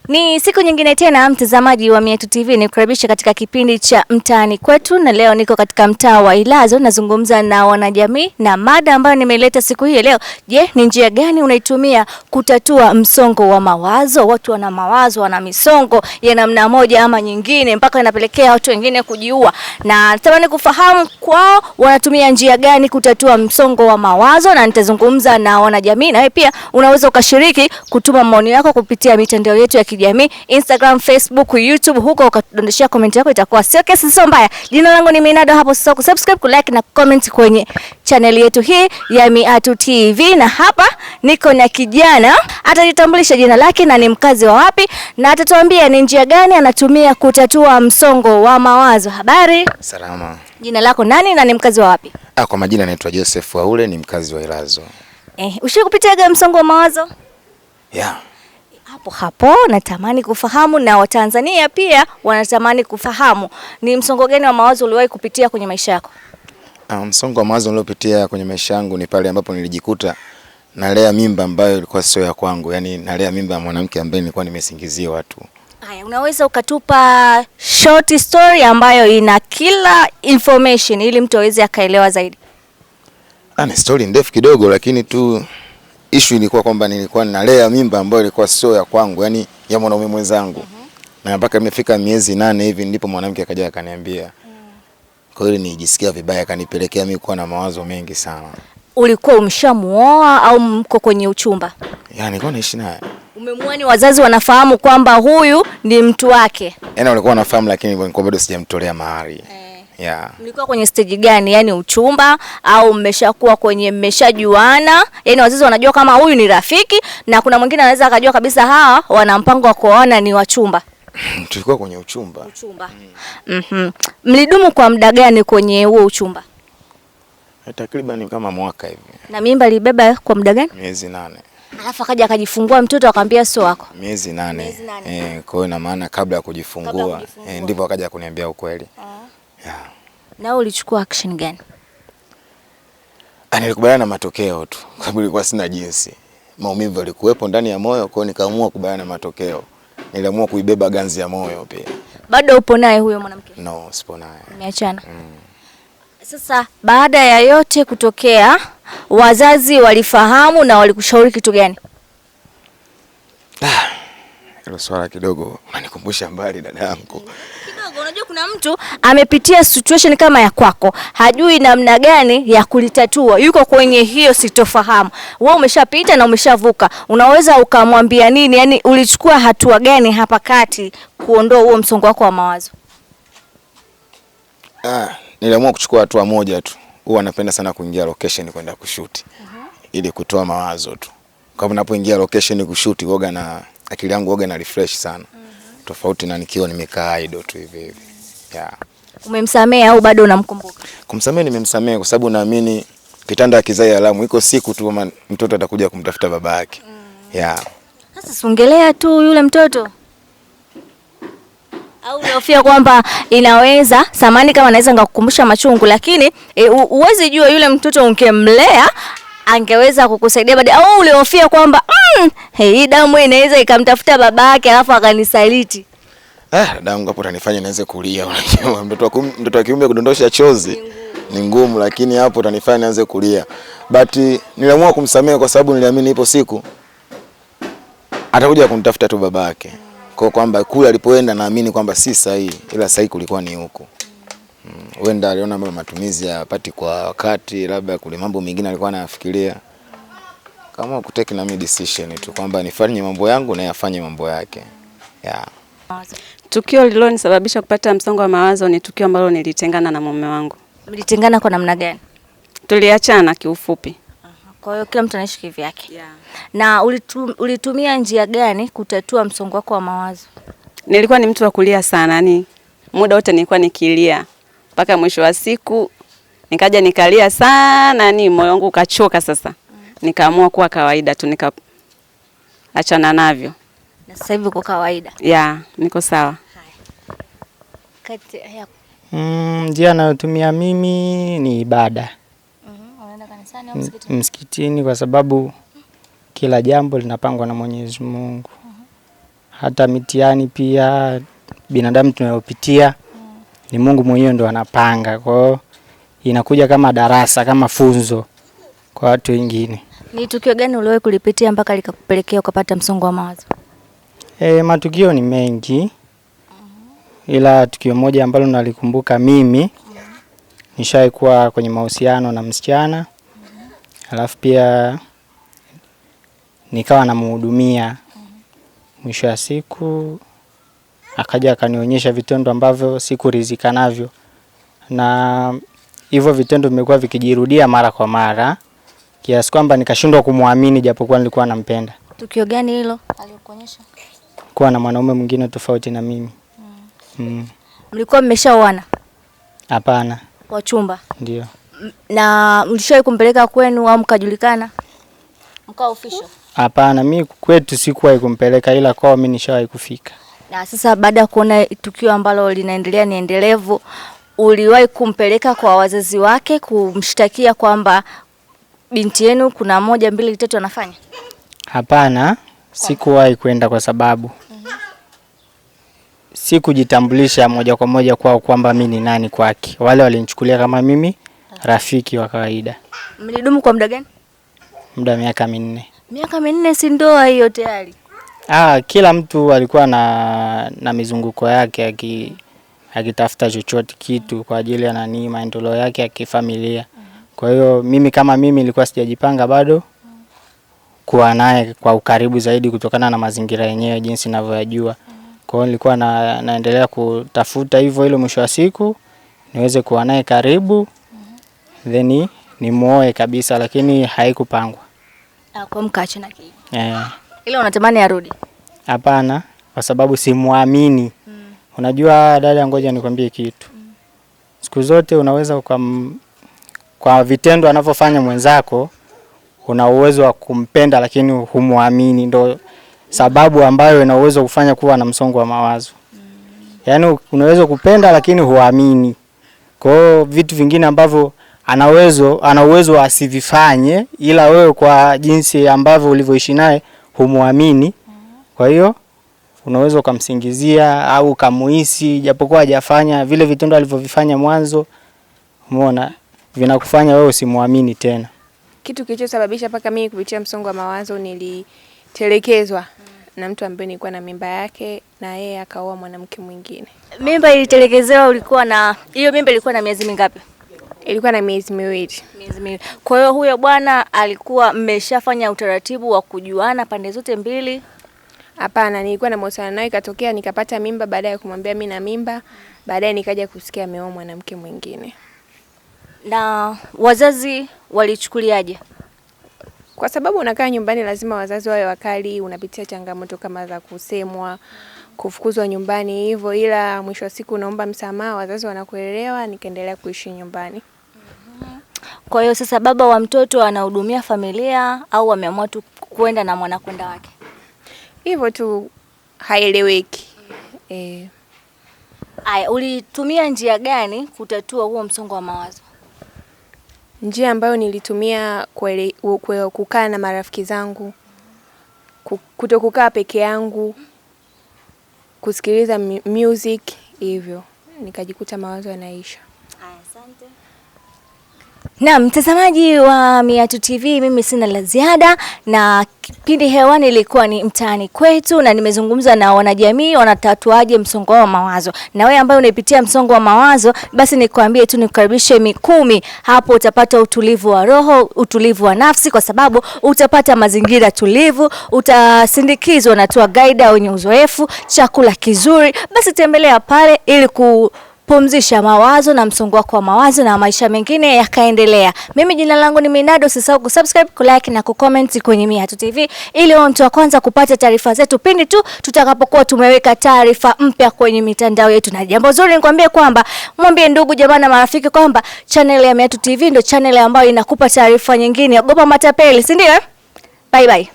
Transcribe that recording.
Ni siku nyingine tena mtazamaji wa Mietu TV, nikukaribisha katika kipindi cha Mtaani Kwetu, na leo niko katika mtaa wa Ilazo nazungumza na wanajamii, na mada ambayo nimeleta siku hii leo, je, ni njia gani unaitumia kutatua msongo wa mawazo? Watu wana mawazo, wana misongo ya namna moja ama nyingine mpaka inapelekea watu wengine kujiua, na natamani kufahamu kwao wanatumia njia gani kutatua msongo wa mawazo, na nitazungumza na wanajamii. Na wewe pia unaweza ukashiriki kutuma maoni yako kupitia mitandao yetu ya kijamii, Instagram, Facebook, YouTube, huko ukadondeshia comment yako, itakuwa sio kesi, sio mbaya. Jina langu ni Minado, hapo sasa kusubscribe, kulike na comment kwenye channel yetu hii ya Mietu TV. Na hapa niko na kijana, atajitambulisha jina lake na ni mkazi wa wapi, na atatuambia ni njia gani anatumia kutatua msongo wa mawazo. Habari? Salama. Jina lako nani na ni mkazi wa wapi? Kwa majina naitwa Joseph Waule, ni mkazi wa Ilazo. Ushikupitia msongo wa mawazo? Yeah. Hapo natamani kufahamu, na Watanzania pia wanatamani kufahamu, ni msongo gani wa mawazo uliwahi kupitia kwenye maisha yako? Msongo wa mawazo niliopitia kwenye maisha yangu ni pale ambapo nilijikuta nalea mimba ambayo ilikuwa sio ya kwangu. Yaani nalea mimba ya mwanamke ambaye nilikuwa nimesingiziwa tu. Haya, unaweza ukatupa short story ambayo ina kila information ili mtu aweze akaelewa zaidi? Ni story ndefu kidogo, lakini tu issue ilikuwa kwamba nilikuwa nalea mimba ambayo ilikuwa sio ya kwangu, yani ya mwanaume mwenzangu. Na mpaka imefika miezi 8 hivi ndipo mwanamke akaja akaniambia. Kwa hiyo nijisikia vibaya, akanipelekea mimi kuwa na mawazo mengi sana. Ulikuwa umeshamuoa au mko kwenye uchumba? Nilikuwa naishi naye. Umemuoa, ni wazazi wanafahamu kwamba huyu ni mtu wake? Walikuwa wanafahamu, lakini nilikuwa bado sijamtolea mahari. Yeah. Mlikuwa kwenye stage gani? Yani uchumba au mmeshakuwa kwenye mmeshajuana? Yani wazazi wanajua kama huyu ni rafiki, na kuna mwingine anaweza akajua kabisa hawa wana mpango wa kuoana, ni wachumba? Tulikuwa kwenye uchumba. Mlidumu kwa muda gani kwenye huo uchumba? Takriban kama mwaka hivi. Na mimba alibeba kwa muda gani? Miezi 8. Alafu akaja akajifungua mtoto akamwambia sio wako? Miezi 8. Kwa hiyo na maana kabla ya kujifungua, ndipo akaja kuniambia ukweli. Yeah. Na ulichukua action gani? Nilikubaliana na matokeo tu, kwa sababu nilikuwa sina jinsi. Maumivu yalikuwepo ndani ya moyo, kwa hiyo nikaamua kukubaliana na matokeo. Niliamua kuibeba ganzi ya moyo pia. Bado upo naye huyo mwanamke? No, sipo naye. Umeachana? Sasa baada ya yote kutokea, wazazi walifahamu na walikushauri kitu gani? Hilo swala kidogo unanikumbusha mbali dadangu. Unajua kuna mtu amepitia situation kama ya kwako, hajui namna gani ya kulitatua, yuko kwenye hiyo sitofahamu. Wewe umeshapita na umeshavuka, unaweza ukamwambia nini? Yani ulichukua hatua gani hapa kati kuondoa huo msongo wako wa mawazo? Niliamua kuchukua hatua moja tu. Huwa napenda sana kuingia location kwenda kushoot. Ili kutoa mawazo tu. Kama unapoingia location kushoot, woga na akili yangu woga na refresh sana. Tofauti na nikiwa nimekaa idle tu hivi. Yeah. Umemsamehe au bado unamkumbuka? Kumsamehe nimemsamehe, kwa sababu naamini kitanda kizai alamu, iko siku tu kama mtoto atakuja kumtafuta baba yake. Yeah. Sasa sungelea tu yule mtoto. Au unahofia kwamba inaweza samani kama naweza ngakukumbusha machungu, lakini uwezi jua yule mtoto ungemlea angeweza kukusaidia baadaye, au ulihofia kwamba hii damu inaweza ikamtafuta babake alafu akanisaliti? Damu hapo utanifanya nianze kulia. Unajua mtoto wa kiume kudondosha chozi ni ngumu, lakini hapo utanifanya nianze kulia. But niliamua kumsamehe kwa sababu niliamini ipo siku atakuja kumtafuta tu babake. Kwa kwamba kule alipoenda naamini kwamba si sahihi, ila sahihi kulikuwa ni huko. Wenda aliona matumizi ya pati kwa wakati, labda kule mambo mengine alikuwa anafikiria. Kama kutake na mimi decision tu kwamba nifanye mambo yangu na yafanye mambo yake. Yeah. Tukio lilonisababisha kupata msongo wa mawazo ni tukio ambalo nilitengana na mume wangu. Mlitengana kwa namna gani? Tuliachana kiufupi. Kwa hiyo kila mtu anaishi kivyake. Yeah. Na ulitumia njia gani kutatua msongo wako wa mawazo? Nilikuwa ni mtu wa kulia sana, yani muda wote nilikuwa nikilia. Mpaka mwisho wa siku nikaja nikalia sana, ni moyo wangu ukachoka sasa. Nikaamua kuwa kawaida tu, nikaachana navyo. Na sasa hivi uko kawaida? Yeah, niko sawa. Njia nayotumia mimi ni ibada. Unaenda kanisani au msikitini? Msikitini, kwa sababu kila jambo linapangwa na Mwenyezi Mungu. hata mitihani pia binadamu tunayopitia ni Mungu mwenyewe ndo anapanga. Kwa hiyo inakuja kama darasa, kama funzo kwa watu wengine. Ni tukio gani uliwahi kulipitia mpaka likakupelekea ukapata msongo wa mawazo? Matukio ni mengi. Ila tukio moja ambalo nalikumbuka mimi, nishawahi kuwa kwenye mahusiano na msichana. Alafu pia nikawa namhudumia. Mwisho wa siku akaja akanionyesha vitendo ambavyo sikuridhika navyo. Na hivyo vitendo vimekuwa vikijirudia mara kwa mara, kiasi kwamba nikashindwa kumwamini japokuwa nilikuwa nampenda. Tukio gani hilo alikuonyesha? Kuwa na mwanaume mwingine tofauti na mimi. Mlikuwa mmeshaoana? Hapana. Wachumba? Ndio. Na mlishawahi kumpeleka kwenu au mkajulikana? Mkao official? Hapana, mimi kwetu sikuwahi kumpeleka, ila kwao mimi nishawahi kufika. Na sasa baada ya kuona tukio ambalo linaendelea ni endelevu, uliwahi kumpeleka kwa wazazi wake kumshtakia kwamba binti yenu kuna 1 2 3 anafanya? Hapana, sikuwahi kwenda kwa sababu sikujitambulisha moja kwa moja kwao kwamba mimi ni nani kwake. Wale walinichukulia kama mimi rafiki wa kawaida. Mlidumu kwa muda gani? Muda miaka 4. Miaka 4 si ndoa hiyo tayari? Kila mtu alikuwa na mizunguko yake akitafuta chochote kitu kwa ajili ya maendeleo yake ya kifamilia. Kwa hiyo mimi kama mimi nilikuwa sijajipanga bado kuwa naye kwa ukaribu zaidi kutokana na mazingira yenyewe jinsi ninavyojua. Kwa hiyo nilikuwa naendelea kutafuta hivyo ile mwisho wa siku niweze kuwa naye karibu, then nimuoe kabisa, lakini haikupangwa. Kwa mkaacha na kile. Ile unatamani arudi? Hapana, kwa sababu simuamini. Unajua dada, ngoja nikwambie kitu. Siku zote unaweza kwa vitendo anavyofanya mwenzako una uwezo wa kumpenda lakini humuamini. Ndio sababu ambayo ina uwezo kufanya kuwa na msongo wa mawazo. Yaani unaweza kupenda lakini huamini. Kwa hiyo vitu vingine ambavyo ana uwezo asivifanye, ila wewe kwa jinsi ambavyo ulivyoishi naye humuamini. Kwa hiyo unaweza kumsingizia au kumuhisi japokuwa hajafanya vile vitendo alivyovifanya mwanzo. Umeona, vinakufanya wewe usimuamini tena. Kitu kilichosababisha paka mimi kupitia msongo wa mawazo, nilitelekezwa na mtu ambaye nilikuwa na mimba yake na yeye akaoa mwanamke mwingine. Mimba ilitelekezewa, ulikuwa na hiyo mimba ilikuwa na miezi mingapi? Ilikuwa na miezi 2. Miezi 2. Kwa hiyo huyo bwana alikuwa mmeshafanya utaratibu wa kujuana pande zote mbili? Hapana, nilikuwa na mahusiano naye, ikatokea nikapata mimba, baada ya kumwambia mimi na mimba, baadaye nikaja kusikia ameoa mwanamke mwingine. Na wazazi walichukuliaje? Kwa sababu unakaa nyumbani lazima wazazi wawe wakali, unapitia changamoto kama za kusemwa, kufukuzwa nyumbani hivyo, ila mwisho wa siku unaomba msamaha, wazazi wanakuelewa, nikaendelea kuishi nyumbani. Kwa hiyo sasa baba wa mtoto anahudumia familia au ameamua tu kwenda na mwanakwenda wake? Hivyo tu haieleweki. Ulitumia njia gani kutatua huo msongo wa mawazo? Njia ambayo nilitumia kukaa na marafiki zangu, kutokukaa peke yangu, kusikiliza music hivyo, nikajikuta mawazo yanaisha. Asante. Na mtazamaji wa Miatu TV, mimi sina la ziada, na kipindi hewani ilikuwa ni Mtaani Kwetu, na nimezungumza na wanajamii wanatatuaje msongo wa mawazo. Na wewe ambaye unapitia msongo wa mawazo, basi nikwambie tu nikukaribishe Mikumi. Hapo utapata utulivu wa roho, utulivu wa nafsi, kwa sababu utapata mazingira tulivu, utasindikizwa na tour guide wenye uzoefu, chakula kizuri. Basi tembelea pale ili kupumzisha mawazo na msongo wako wa mawazo na maisha mengine yakaendelea. Mimi jina langu ni Minado, usisahau kusubscribe, kulike na kucomment kwenye Miatu TV ili uwe mtu wa kwanza kupata taarifa zetu pindi tu tutakapokuwa tumeweka taarifa mpya kwenye mitandao yetu. Na jambo zuri nikwambie kwamba mwambie ndugu jamaa na marafiki kwamba channel ya Miatu TV ndio channel ambayo inakupa taarifa nyingine. Ogopa matapeli, si ndio? Bye bye.